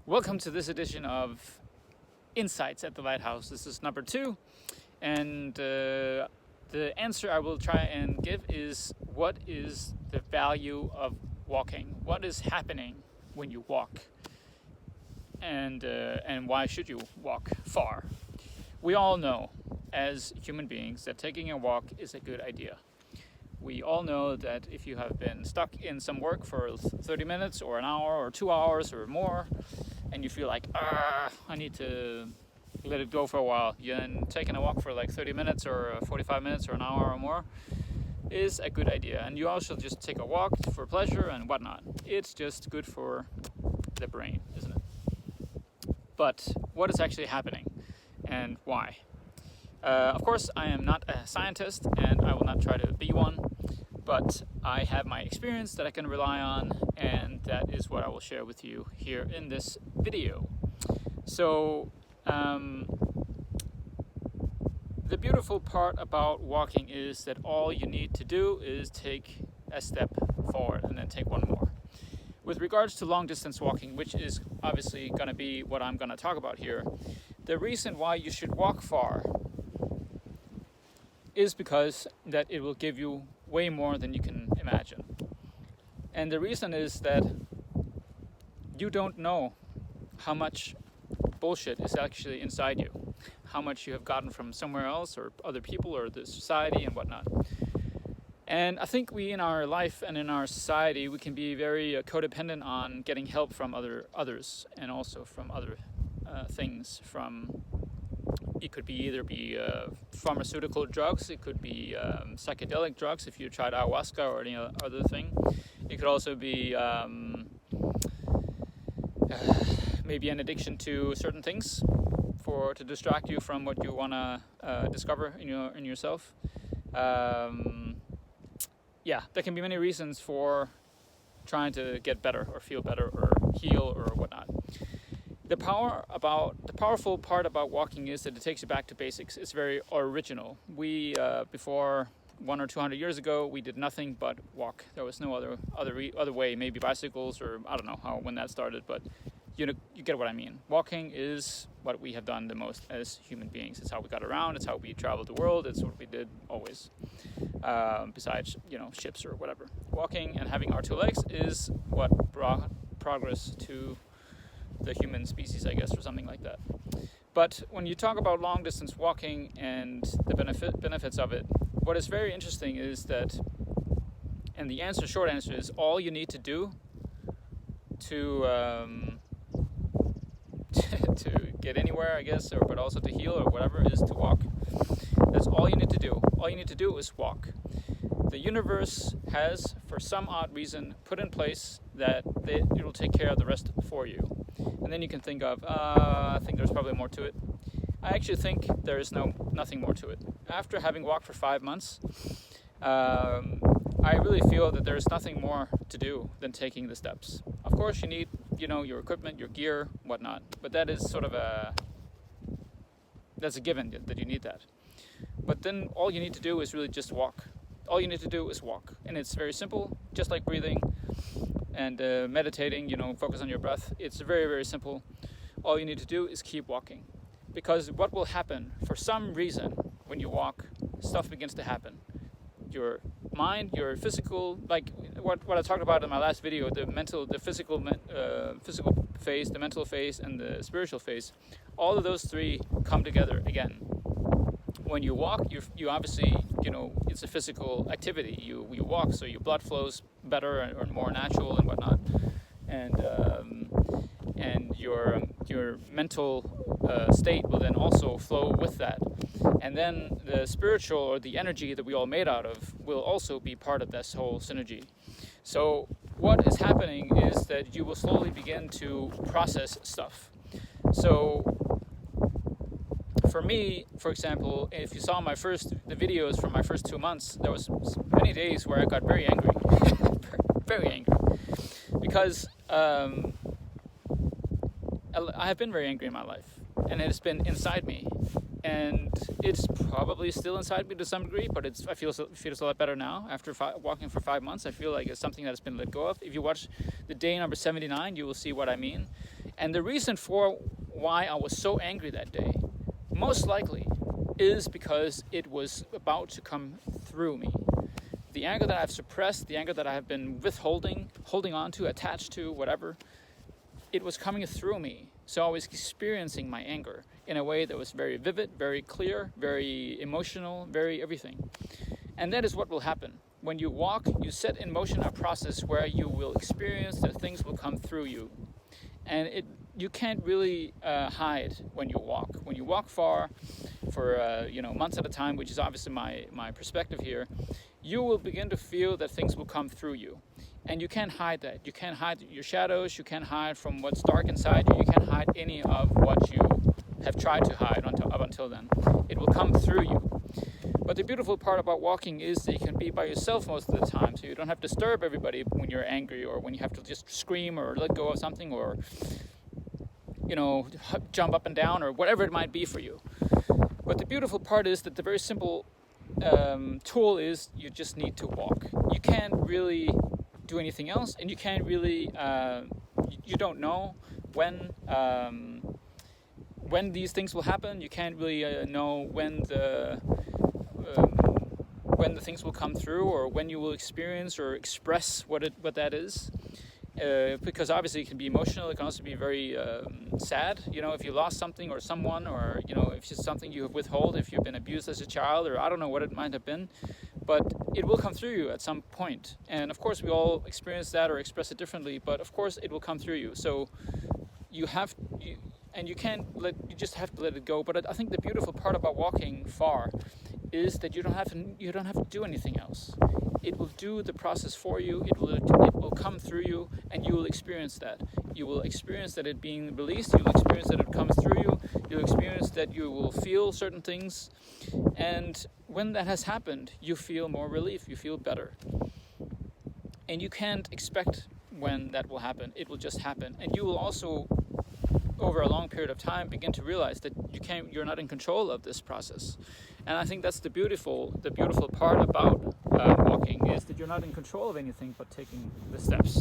Welcome to this edition of Insights at the Lighthouse. This is number 2, and the answer I will try and give is, what is the value of walking? What is happening when you walk? And why should you walk far? We all know, as human beings, that taking a walk is a good idea. We all know that if you have been stuck in some work for 30 minutes or an hour or 2 hours or more, and you feel like, I need to let it go for a while, then taking a walk for like 30 minutes or 45 minutes or an hour or more is a good idea. And you also just take a walk for pleasure and whatnot. It's just good for the brain, isn't it? But what is actually happening and why? Of course, I am not a scientist and I will not try to be one, but I have my experience that I can rely on, and that is what I will share with you here in this video. So, the beautiful part about walking is that all you need to do is take a step forward and then take one more. With regards to long distance walking, which is obviously going to be what I'm going to talk about here, the reason why you should walk far is because that it will give you way more than you can imagine. And the reason is that you don't know how much bullshit is actually inside you, how much you have gotten from somewhere else or other people or the society and whatnot. And I think we in our life and in our society, we can be very codependent on getting help from others and also from other things. It could either be pharmaceutical drugs, it could be psychedelic drugs if you tried ayahuasca or any other thing. It could also be maybe an addiction to certain things to distract you from what you want to discover in yourself. There can be many reasons for trying to get better or feel better or heal or whatnot. The powerful part about walking is that it takes you back to basics. It's very original. We before 100 or 200 years ago, we did nothing but walk. There was no other way. Maybe bicycles, or I don't know when that started, but you get what I mean. Walking is what we have done the most as human beings. It's how we got around. It's how we traveled the world. It's what we did always. Besides, ships or whatever. Walking and having our 2 legs is what brought progress to the human species, I guess, or something like that. But when you talk about long distance walking and the benefits of it, what is very interesting is that, and the short answer is, all you need to do to to get anywhere, I guess, but also to heal or whatever, is to walk. That's all you need to do. All you need to do is walk. The universe has, for some odd reason, put in place that it will take care of the rest for you. And then you can think of, I think there's probably more to it. I actually think there is nothing more to it. After having walked for 5 months, I really feel that there's nothing more to do than taking the steps. Of course, you need, your equipment, your gear, whatnot. But that is sort of that's a given that you need that. But then all you need to do is really just walk. All you need to do is walk. And it's very simple, just like breathing and meditating, focus on your breath. It's very, very simple. All you need to do is keep walking. Because what will happen, for some reason, when you walk, stuff begins to happen. Your mind, your physical, like what I talked about in my last video, the physical phase, the mental phase, and the spiritual phase, all of those 3 come together again. When you walk, you obviously, it's a physical activity. You walk, so your blood flows better or more natural and whatnot, and your mental state will then also flow with that. And then the spiritual, or the energy that we all made out of, will also be part of this whole synergy. So what is happening is that you will slowly begin to process stuff. So for me, for example, if you saw the videos from my first 2 months, there was many days where I got very angry, very angry, because I have been very angry in my life, and it has been inside me, and it's probably still inside me to some degree, but I feel a lot better now after walking for 5 months. I feel like it's something that has been let go of. If you watch the day number 79, you will see what I mean. And the reason for why I was so angry that day, most likely, is because it was about to come through me. The anger that I've suppressed, the anger that I have been withholding, holding on to, attached to, whatever, it was coming through me. So I was experiencing my anger in a way that was very vivid, very clear, very emotional, very everything. And that is what will happen. When you walk, you set in motion a process where you will experience that things will come through you. And you can't really hide when you walk. When you walk far, for months at a time, which is obviously my perspective here, you will begin to feel that things will come through you. And you can't hide that. You can't hide your shadows. You can't hide from what's dark inside you. You can't hide any of what you have tried to hide up until then. It will come through you. But the beautiful part about walking is that you can be by yourself most of the time, so you don't have to disturb everybody when you're angry, or when you have to just scream or let go of something, or jump up and down, or whatever it might be for you. But the beautiful part is that the very simple tool is you just need to walk. You can't really do anything else, and you can't really you don't know when these things will happen. You can't really know when the things will come through, or when you will experience or express what that is. Because obviously it can be emotional. It can also be very sad. If you lost something or someone, or if it's something you have withheld, if you've been abused as a child, or I don't know what it might have been, but it will come through you at some point. And of course we all experience that or express it differently, but of course it will come through you. So you just have to let it go. But I think the beautiful part about walking far is that you don't have to do anything else. It will do the process for you. It will come through you, and you will experience that. You will experience that it being released. You'll experience that it comes through you. You'll experience that you will feel certain things, and when that has happened, you feel more relief. You feel better, and you can't expect when that will happen. It will just happen, and you will also, over a long period of time, begin to realize that you're not in control of this process. And I think that's the beautiful part about walking, is that you're not in control of anything but taking the steps.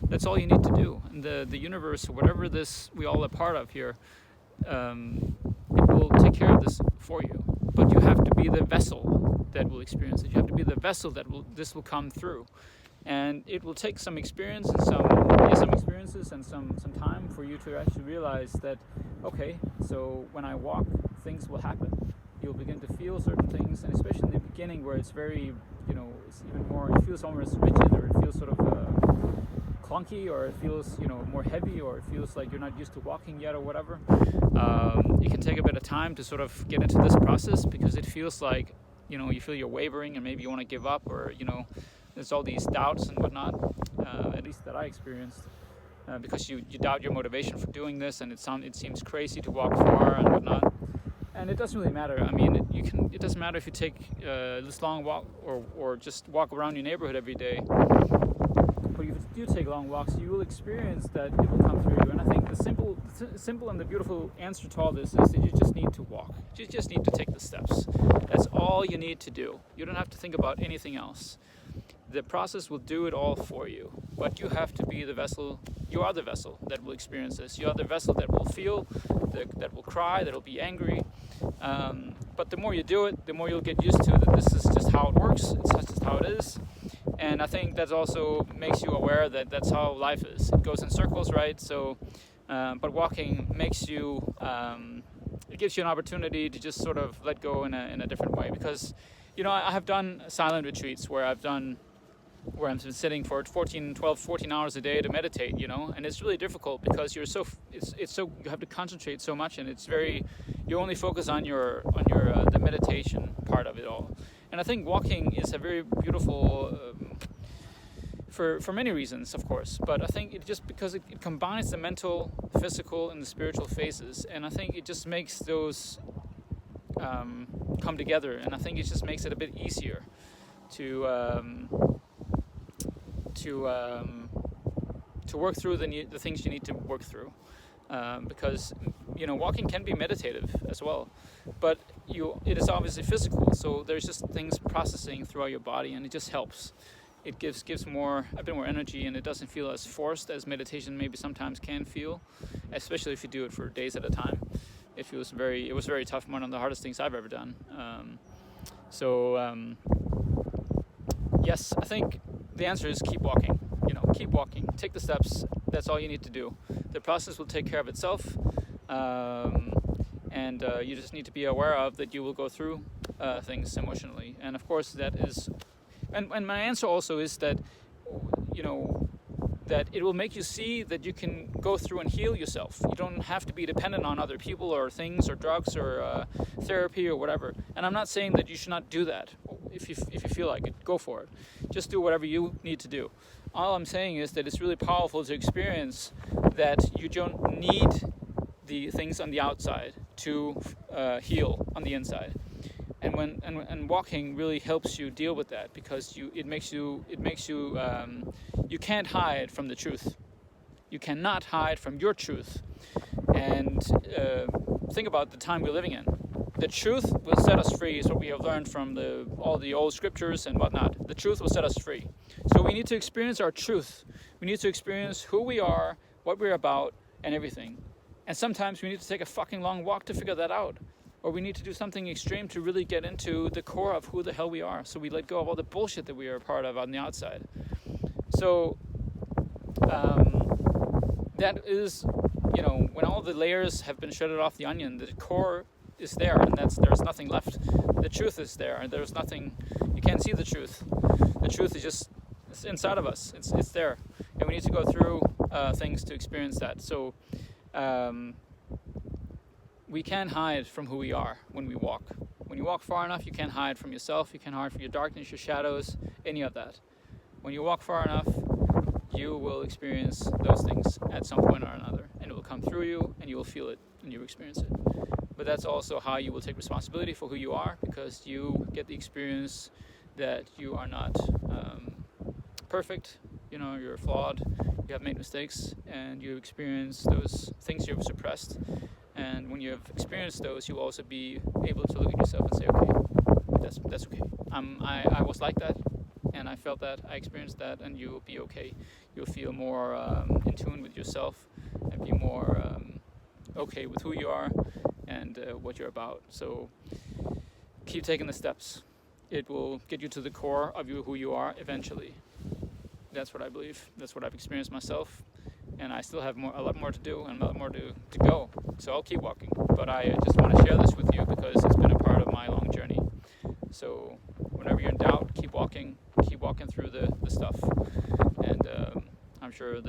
That's all you need to do. And the universe, or whatever this we all are part of here, it will take care of this for you. But you have to be the vessel that will experience it. You have to be the vessel that this will come through. And it will take some experience and some experiences and some time for you to actually realize that, okay, so when I walk, things will happen. You'll begin to feel certain things, and especially in the beginning, where it's very, it's even more, it feels almost rigid, or it feels sort of clunky, or it feels, more heavy, or it feels like you're not used to walking yet, or whatever. It can take a bit of time to sort of get into this process, because it feels like, you feel you're wavering, and maybe you want to give up, or, there's all these doubts and whatnot, at least that I experienced, because you doubt your motivation for doing this, and it seems crazy to walk far and whatnot. And it doesn't really matter. I mean, it doesn't matter if you take this long walk or just walk around your neighborhood every day. But if you do take long walks, you will experience that it will come through you. And I think the simple and the beautiful answer to all this is that you just need to walk. You just need to take the steps. That's all you need to do. You don't have to think about anything else. The process will do it all for you, but you have to be the vessel. You are the vessel that will experience this. You are the vessel that will feel, that will cry, that will be angry. But the more you do it, the more you'll get used to that this is just how it works. It's just how it is. And I think that also makes you aware that that's how life is. It goes in circles, right? So, but walking makes you, it gives you an opportunity to just sort of let go in a different way. Because, I have done silent retreats where I'm sitting for 14 hours a day to meditate, and it's really difficult because you have to concentrate so much, and you only focus on the meditation part of it all. And I think walking is a very beautiful, for many reasons, of course, but I think it just because it combines the mental, physical, and the spiritual phases, and I think it just makes those come together, and I think it just makes it a bit easier to work through the things you need to work through, because walking can be meditative as well, but it is obviously physical, so there's just things processing throughout your body, and it just helps. It gives a bit more energy, and it doesn't feel as forced as meditation maybe sometimes can feel, especially if you do it for days at a time. It was very tough, one of the hardest things I've ever done. Yes, I think the answer is keep walking. Keep walking, take the steps. That's all you need to do. The process will take care of itself, and you just need to be aware of that you will go through things emotionally. And of course, that is, and my answer also is that, that it will make you see that you can go through and heal yourself. You don't have to be dependent on other people or things or drugs or therapy or whatever. And I'm not saying that you should not do that. If you feel like it, go for it. Just do whatever you need to do. All I'm saying is that it's really powerful to experience that you don't need the things on the outside to heal on the inside. And walking really helps you deal with that, because it makes you you can't hide from the truth. You cannot hide from your truth. And think about the time we're living in. The truth will set us free, is what we have learned from all the old scriptures and whatnot. The truth will set us free. So we need to experience our truth. We need to experience who we are, what we're about, and everything. And sometimes we need to take a fucking long walk to figure that out. Or we need to do something extreme to really get into the core of who the hell we are. So we let go of all the bullshit that we are a part of on the outside. So that is, when all the layers have been shredded off the onion, the core is there, and there's nothing left. The truth is there, and there's nothing. You can't see the truth. The truth is just it's inside of us. It's there, and we need to go through things to experience that. So we can't hide from who we are when we walk. When you walk far enough, you can't hide from yourself. You can't hide from your darkness, your shadows, any of that. When you walk far enough, you will experience those things at some point or another, and it will come through you, and you will feel it, and you will experience it. But that's also how you will take responsibility for who you are, because you get the experience that you are not perfect. You're flawed, you have made mistakes, and you experience those things you've suppressed. And when you have experienced those, you'll also be able to look at yourself and say, okay, that's okay. I was like that, and I felt that, I experienced that, and you'll be okay. You'll feel more in tune with yourself, and be more okay with who you are and what you're about. So keep taking the steps. It will get you to the core of who you are eventually. That's what I believe. That's what I've experienced myself. And I still have a lot more to do and a lot more to go. So I'll keep walking. But I just want to share this with you because it's been a part of my long journey. So whenever you're in doubt, keep walking through the stuff. And I'm sure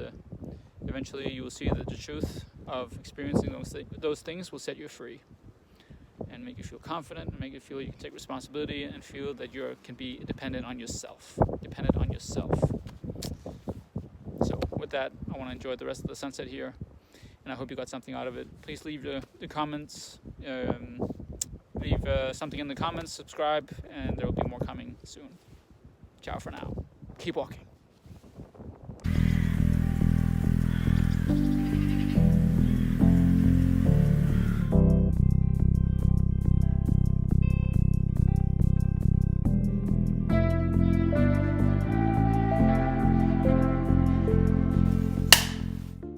eventually you will see that the truth of experiencing those things will set you free and make you feel confident, and make you feel you can take responsibility, and feel that you can be dependent on yourself. So with that, I want to enjoy the rest of the sunset here, and I hope you got something out of it. Please leave the comments, leave something in the comments, subscribe, and there will be more coming soon. Ciao for now. Keep walking.